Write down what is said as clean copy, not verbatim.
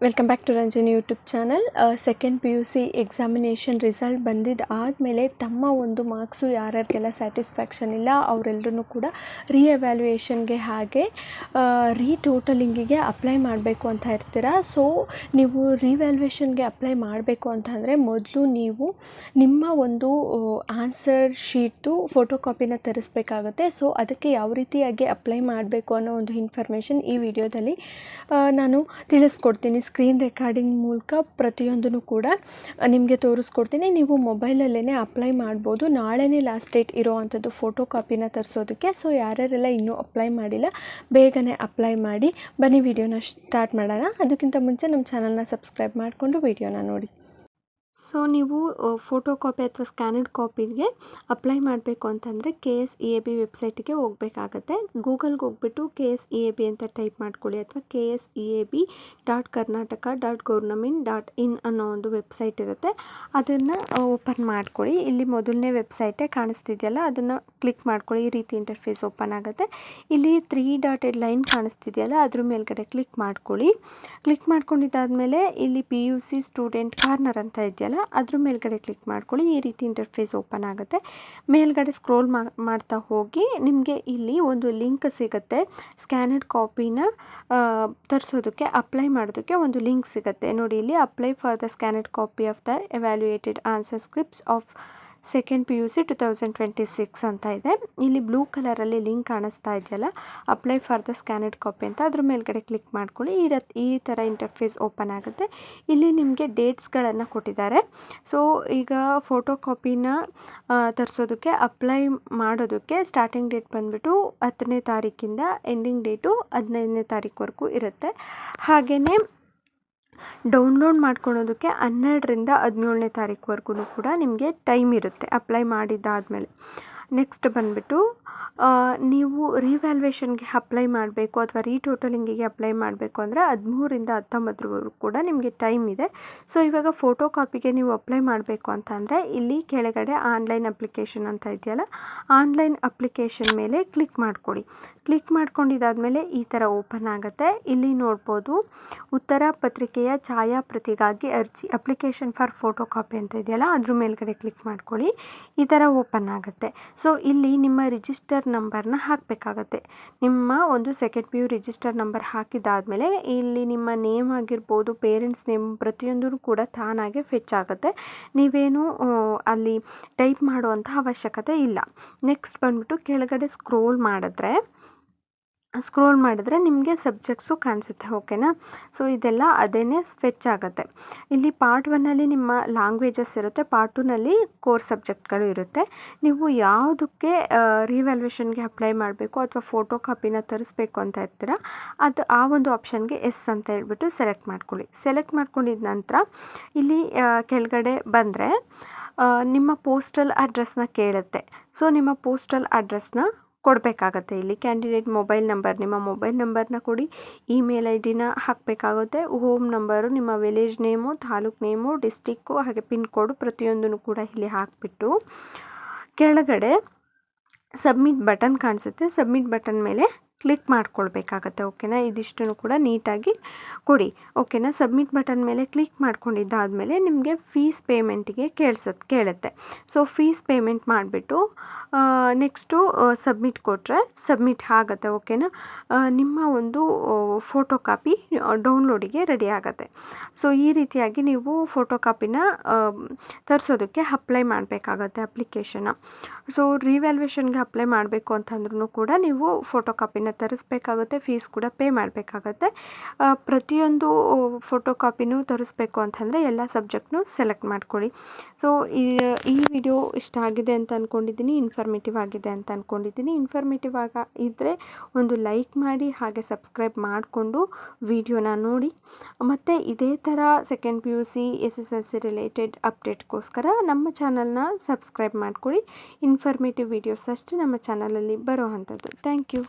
Welcome back to Ranjani YouTube channel. Second P U C examination result ಬಂದಿದ್ದು ಆದಮೇಲೆ ತಮ್ಮ ಒಂದು ಮಾರ್ಕ್ಸು ಯಾರ್ಯಾರಿಗೆಲ್ಲ ಸ್ಯಾಟಿಸ್ಫ್ಯಾಕ್ಷನ್ ಇಲ್ಲ ಅವರೆಲ್ಲರೂ ಕೂಡ ರೀಎವ್ಯಾಲ್ಯೂಯೇಷನ್ಗೆ ಹಾಗೆ ರೀಟೋಟಲಿಂಗಿಗೆ ಅಪ್ಲೈ ಮಾಡಬೇಕು ಅಂತ ಇರ್ತೀರ. ಸೊ ನೀವು ರೀವ್ಯಾಲ್ಯೂಯೇಷನ್ಗೆ ಅಪ್ಲೈ ಮಾಡಬೇಕು ಅಂತಂದರೆ ಮೊದಲು ನೀವು ನಿಮ್ಮ ಒಂದು ಆನ್ಸರ್ ಶೀಟು ಫೋಟೋ ಕಾಪಿನ ತರಿಸ್ಬೇಕಾಗುತ್ತೆ. ಸೊ ಅದಕ್ಕೆ ಯಾವ ರೀತಿಯಾಗಿ ಅಪ್ಲೈ ಮಾಡಬೇಕು ಅನ್ನೋ ಒಂದು ಇನ್ಫಾರ್ಮೇಷನ್ ಈ ವಿಡಿಯೋದಲ್ಲಿ ನಾನು ತಿಳಿಸ್ಕೊಡ್ತೀನಿ. ಸ್ಕ್ರೀನ್ ರೆಕಾರ್ಡಿಂಗ್ ಮೂಲಕ ಪ್ರತಿಯೊಂದನ್ನು ಕೂಡ ನಿಮಗೆ ತೋರಿಸ್ಕೊಡ್ತೀನಿ. ನೀವು ಮೊಬೈಲಲ್ಲೇ ಅಪ್ಲೈ ಮಾಡ್ಬೋದು. ನಾಳೆನೇ ಲಾಸ್ಟ್ ಡೇಟ್ ಇರೋ ಅಂಥದ್ದು ಫೋಟೋ ಕಾಪಿನ ತರಿಸೋದಕ್ಕೆ. ಸೊ ಯಾರ್ಯಾರೆಲ್ಲ ಇನ್ನೂ ಅಪ್ಲೈ ಮಾಡಿಲ್ಲ ಬೇಗನೆ ಅಪ್ಲೈ ಮಾಡಿ. ಬನ್ನಿ ವಿಡಿಯೋನ ಸ್ಟಾರ್ಟ್ ಮಾಡೋಣ. ಅದಕ್ಕಿಂತ ಮುಂಚೆ ನಮ್ಮ ಚಾನಲ್ನ ಸಬ್ಸ್ಕ್ರೈಬ್ ಮಾಡಿಕೊಂಡು ವಿಡಿಯೋನ ನೋಡಿ. ಸೊ ನೀವು ಫೋಟೋ ಕಾಪಿ ಅಥವಾ ಸ್ಕ್ಯಾನಡ್ ಕಾಪಿಗೆ ಅಪ್ಲೈ ಮಾಡಬೇಕು ಅಂತಂದರೆ KSEAB ವೆಬ್ಸೈಟಿಗೆ ಹೋಗಬೇಕಾಗತ್ತೆ. ಗೂಗಲ್ಗೆ ಹೋಗ್ಬಿಟ್ಟು KSEAB ಅಂತ ಟೈಪ್ ಮಾಡ್ಕೊಳ್ಳಿ ಅಥವಾ KSEAB.karnataka.government.in ಅನ್ನೋ ಒಂದು ವೆಬ್ಸೈಟ್ ಇರುತ್ತೆ. ಅದನ್ನು ಓಪನ್ ಮಾಡ್ಕೊಳ್ಳಿ. ಇಲ್ಲಿ ಮೊದಲನೇ ವೆಬ್ಸೈಟೇ ಕಾಣಿಸ್ತಿದೆಯಲ್ಲ ಅದನ್ನು ಕ್ಲಿಕ್ ಮಾಡ್ಕೊಳ್ಳಿ. ಈ ರೀತಿ ಇಂಟರ್ಫೇಸ್ ಓಪನ್ ಆಗುತ್ತೆ. ಇಲ್ಲಿ 3 ಡಾಟೆಡ್ ಲೈನ್ ಕಾಣಿಸ್ತಿದೆಯಲ್ಲ ಅದ್ರ ಮೇಲ್ಗಡೆ ಕ್ಲಿಕ್ ಮಾಡ್ಕೊಳ್ಳಿ. ಕ್ಲಿಕ್ ಮಾಡ್ಕೊಂಡಿದ್ದಾದಮೇಲೆ ಇಲ್ಲಿ PUC ಸ್ಟೂಡೆಂಟ್ ಕಾರ್ನರ್ ಅಂತ ಇದೆಯಲ್ಲ ಅದ್ರ ಮೇಲ್ಗಡೆ ಕ್ಲಿಕ್ ಮಾಡ್ಕೊಳ್ಳಿ. ಈ ರೀತಿ ಇಂಟರ್ಫೇಸ್ ಓಪನ್ ಆಗುತ್ತೆ. ಮೇಲ್ಗಡೆ ಸ್ಕ್ರೋಲ್ ಮಾಡ್ತಾ ಹೋಗಿ ನಿಮಗೆ ಇಲ್ಲಿ ಒಂದು ಲಿಂಕ್ ಸಿಗುತ್ತೆ. ಸ್ಕ್ಯಾನಡ್ ಕಾಪಿನ ತರಿಸೋದಕ್ಕೆ ಅಪ್ಲೈ ಮಾಡೋದಕ್ಕೆ ಒಂದು ಲಿಂಕ್ ಸಿಗುತ್ತೆ ನೋಡಿ. ಇಲ್ಲಿ apply for the scanned copy of the evaluated answer scripts of second PUC 2026 ಅಂತ ಇದೆ. ಇಲ್ಲಿ ಬ್ಲೂ ಕಲರಲ್ಲಿ ಲಿಂಕ್ ಕಾಣಿಸ್ತಾ ಇದೆಯಲ್ಲ apply for the scanned copy ಅಂತ ಅದ್ರ ಮೇಲ್ಗಡೆ ಕ್ಲಿಕ್ ಮಾಡ್ಕೊಳ್ಳಿ. ಈ ಥರ ಇಂಟರ್ಫೇಸ್ ಓಪನ್ ಆಗುತ್ತೆ. ಇಲ್ಲಿ ನಿಮಗೆ ಡೇಟ್ಸ್ಗಳನ್ನು ಕೊಟ್ಟಿದ್ದಾರೆ. ಸೊ ಈಗ ಫೋಟೋ ಕಾಪಿನ ತರಿಸೋದಕ್ಕೆ ಅಪ್ಲೈ ಮಾಡೋದಕ್ಕೆ ಸ್ಟಾರ್ಟಿಂಗ್ ಡೇಟ್ ಬಂದುಬಿಟ್ಟು 10ನೇ ತಾರೀಕಿಂದ ಎಂಡಿಂಗ್ ಡೇಟು 15ನೇ ತಾರೀಕುವರೆಗೂ ಇರುತ್ತೆ. ಹಾಗೆಯೇ ಡೌನ್ಲೋಡ್ ಮಾಡ್ಕೊಳ್ಳೋದಕ್ಕೆ 12ರಿಂದ 17ನೇ ತಾರೀಕುವರೆಗೂ ಕೂಡ ನಿಮಗೆ ಟೈಮ್ ಇರುತ್ತೆ ಅಪ್ಲೈ ಮಾಡಿದ್ದಾದಮೇಲೆ. ನೆಕ್ಸ್ಟ್ ಬಂದುಬಿಟ್ಟು ನೀವು ರಿವ್ಯಾಲ್ಯೂಯೇಷನ್ಗೆ ಅಪ್ಲೈ ಮಾಡಬೇಕು ಅಥವಾ ರೀಟೋಟಲಿಂಗಿಗೆ ಅಪ್ಲೈ ಮಾಡಬೇಕು ಅಂದರೆ 13ರಿಂದ 19ರವರೆಗೂ ಕೂಡ ನಿಮಗೆ ಟೈಮ್ ಇದೆ. ಸೊ ಇವಾಗ ಫೋಟೋ ಕಾಪಿಗೆ ನೀವು ಅಪ್ಲೈ ಮಾಡಬೇಕು ಅಂತ ಅಂದರೆ ಇಲ್ಲಿ ಕೆಳಗಡೆ ಆನ್ಲೈನ್ ಅಪ್ಲಿಕೇಶನ್ ಅಂತ ಇದೆಯಲ್ಲ ಆನ್ಲೈನ್ ಅಪ್ಲಿಕೇಶನ್ ಮೇಲೆ ಕ್ಲಿಕ್ ಮಾಡ್ಕೊಳ್ಳಿ. ಕ್ಲಿಕ್ ಮಾಡ್ಕೊಂಡಿದ್ದಾದಮೇಲೆ ಈ ಥರ ಓಪನ್ ಆಗುತ್ತೆ. ಇಲ್ಲಿ ನೋಡ್ಬೋದು ಉತ್ತರ ಪತ್ರಿಕೆಯ ಛಾಯಾಪ್ರತಿಗಾಗಿ ಅರ್ಜಿ ಅಪ್ಲಿಕೇಶನ್ ಫಾರ್ ಫೋಟೋ ಕಾಪಿ ಅಂತ ಇದೆಯಲ್ಲ ಅದ್ರ ಮೇಲ್ಗಡೆ ಕ್ಲಿಕ್ ಮಾಡ್ಕೊಳ್ಳಿ. ಈ ಥರ ಓಪನ್ ಆಗುತ್ತೆ. ಸೊ ಇಲ್ಲಿ ನಿಮ್ಮ ರಿಜಿಸ್ಟರ್ ನಂಬರ್ನ ಹಾಕಬೇಕಾಗತ್ತೆ. ನಿಮ್ಮ ಒಂದು ಸೆಕೆಂಡ್ PU ರಿಜಿಸ್ಟರ್ ನಂಬರ್ ಹಾಕಿದ್ದಾದಮೇಲೆ ಇಲ್ಲಿ ನಿಮ್ಮ ನೇಮ್ ಆಗಿರ್ಬೋದು ಪೇರೆಂಟ್ಸ್ ನೇಮ್ ಪ್ರತಿಯೊಂದೂ ಕೂಡ ತಾನಾಗೆ ಫೆಚ್ ಆಗುತ್ತೆ. ನೀವೇನು ಅಲ್ಲಿ ಟೈಪ್ ಮಾಡುವಂಥ ಅವಶ್ಯಕತೆ ಇಲ್ಲ. ನೆಕ್ಸ್ಟ್ ಬಂದ್ಬಿಟ್ಟು ಕೆಳಗಡೆ ಸ್ಕ್ರೋಲ್ ಮಾಡಿದ್ರೆ ನಿಮಗೆ ಸಬ್ಜೆಕ್ಟ್ಸು ಕಾಣಿಸುತ್ತೆ. ಓಕೆನಾ. ಸೊ ಇದೆಲ್ಲ ಅದೇನೇ ಫೆಚ್ ಆಗುತ್ತೆ. ಇಲ್ಲಿ ಪಾರ್ಟ್ 1ನಲ್ಲಿ ನಿಮ್ಮ ಲ್ಯಾಂಗ್ವೇಜಸ್ ಇರುತ್ತೆ. ಪಾರ್ಟ್ 2ನಲ್ಲಿ ಕೋರ್ ಸಬ್ಜೆಕ್ಟ್ಗಳು ಇರುತ್ತೆ. ನೀವು ಯಾವುದಕ್ಕೆ ರಿವ್ಯಾಲ್ಯೂಯೇಷನ್ಗೆ ಅಪ್ಲೈ ಮಾಡಬೇಕು ಅಥವಾ ಫೋಟೋ ಕಾಪಿನ ತರಿಸ್ಬೇಕು ಅಂತ ಇರ್ತೀರ ಅದು ಆ ಒಂದು ಆಪ್ಷನ್ಗೆ ಎಸ್ ಅಂತ ಹೇಳ್ಬಿಟ್ಟು ಸೆಲೆಕ್ಟ್ ಮಾಡ್ಕೊಳ್ಳಿ. ಸೆಲೆಕ್ಟ್ ಮಾಡ್ಕೊಂಡಿದ ನಂತರ ಇಲ್ಲಿ ಕೆಳಗಡೆ ಬಂದರೆ ನಿಮ್ಮ ಪೋಸ್ಟಲ್ ಅಡ್ರೆಸ್ನ ಕೇಳುತ್ತೆ. ಸೊ ನಿಮ್ಮ ಪೋಸ್ಟಲ್ ಅಡ್ರೆಸ್ನ ಕೊಡಬೇಕಾಗತ್ತೆ. ಇಲ್ಲಿ ಕ್ಯಾಂಡಿಡೇಟ್ ಮೊಬೈಲ್ ನಂಬರ್ ನಿಮ್ಮ ಮೊಬೈಲ್ ನಂಬರ್ನ ಕೊಡಿ. ಇಮೇಲ್ ID ನ ಹಾಕಬೇಕಾಗುತ್ತೆ. ಹೋಮ್ ನಂಬರು ನಿಮ್ಮ village name taluk name district ಹಾಗೆ ಪಿನ್ ಕೋಡು ಪ್ರತಿಯೊಂದನ್ನು ಕೂಡ ಇಲ್ಲಿ ಹಾಕಿಬಿಟ್ಟು ಕೆಳಗಡೆ ಸಬ್ಮಿಟ್ ಬಟನ್ ಕಾಣಿಸುತ್ತೆ. ಸಬ್ಮಿಟ್ ಬಟನ್ ಮೇಲೆ ಕ್ಲಿಕ್ ಮಾಡ್ಕೊಳ್ಬೇಕಾಗತ್ತೆ. ಓಕೆನಾ. ಇದಿಷ್ಟನ್ನು ಕೂಡ ನೀಟಾಗಿ ಕೊಡಿ. ಓಕೆನಾ. ಸಬ್ಮಿಟ್ ಬಟನ್ ಮೇಲೆ ಕ್ಲಿಕ್ ಮಾಡ್ಕೊಂಡಿದ್ದಾದಮೇಲೆ ನಿಮಗೆ ಫೀಸ್ ಪೇಮೆಂಟಿಗೆ ಕೇಳುತ್ತೆ. ಸೊ ಫೀಸ್ ಪೇಮೆಂಟ್ ಮಾಡಿಬಿಟ್ಟು ನೆಕ್ಸ್ಟು ಸಬ್ಮಿಟ್ ಕೊಟ್ಟರೆ ಸಬ್ಮಿಟ್ ಆಗುತ್ತೆ. ಓಕೆನಾ. ನಿಮ್ಮ ಒಂದು ಫೋಟೋ ಕಾಪಿ ಡೌನ್ಲೋಡಿಗೆ ರೆಡಿ ಆಗುತ್ತೆ. ಸೊ ಈ ರೀತಿಯಾಗಿ ನೀವು ಫೋಟೋ ಕಾಪಿನ ತರಿಸೋದಕ್ಕೆ ಅಪ್ಲೈ ಮಾಡಬೇಕಾಗತ್ತೆ ಅಪ್ಲಿಕೇಶನ್ನ. ಸೊ ರಿವ್ಯಾಲ್ಯೂಯೇಷನ್ಗೆ ಅಪ್ಲೈ ಮಾಡಬೇಕು ಅಂತಂದ್ರೂ ಕೂಡ ನೀವು ಫೋಟೋ ಕಾಪಿನ ತರಿಸ್ಬೇಕಾಗುತ್ತೆ. ಫೀಸ್ ಕೂಡ ಪೇ ಮಾಡಬೇಕಾಗತ್ತೆ. ಪ್ರತಿಯೊಂದು ಫೋಟೋ ಕಾಪಿನೂ ತರಿಸ್ಬೇಕು ಅಂತಂದರೆ ಎಲ್ಲ ಸಬ್ಜೆಕ್ಟ್ನು ಸೆಲೆಕ್ಟ್ ಮಾಡ್ಕೊಳ್ಳಿ. ಸೊ ಈ ವಿಡಿಯೋ ಇಷ್ಟ ಆಗಿದೆ ಅಂತ ಅಂದ್ಕೊಂಡಿದ್ದೀನಿ. ಇನ್ಫಾರ್ಮೇಟಿವ್ ಆಗಿದೆ ಅಂತ ಅಂದ್ಕೊಂಡಿದ್ದೀನಿ. ಇನ್ಫಾರ್ಮೇಟಿವ್ ಇದ್ದರೆ ಒಂದು ಲೈಕ್ ಮಾಡಿ ಹಾಗೆ ಸಬ್ಸ್ಕ್ರೈಬ್ ಮಾಡಿಕೊಂಡು ವಿಡಿಯೋನ ನೋಡಿ. ಮತ್ತು ಇದೇ ಥರ ಸೆಕೆಂಡ್ PUC SSLC ರಿಲೇಟೆಡ್ ಅಪ್ಡೇಟ್ಗೋಸ್ಕರ ನಮ್ಮ ಚಾನಲ್ನ ಸಬ್ಸ್ಕ್ರೈಬ್ ಮಾಡ್ಕೊಳ್ಳಿ. ಇನ್ಫಾರ್ಮೇಟಿವ್ ವಿಡಿಯೋಸ್ ಅಷ್ಟೇ ನಮ್ಮ ಚಾನಲಲ್ಲಿ ಬರೋ ಅಂಥದ್ದು. Thank you.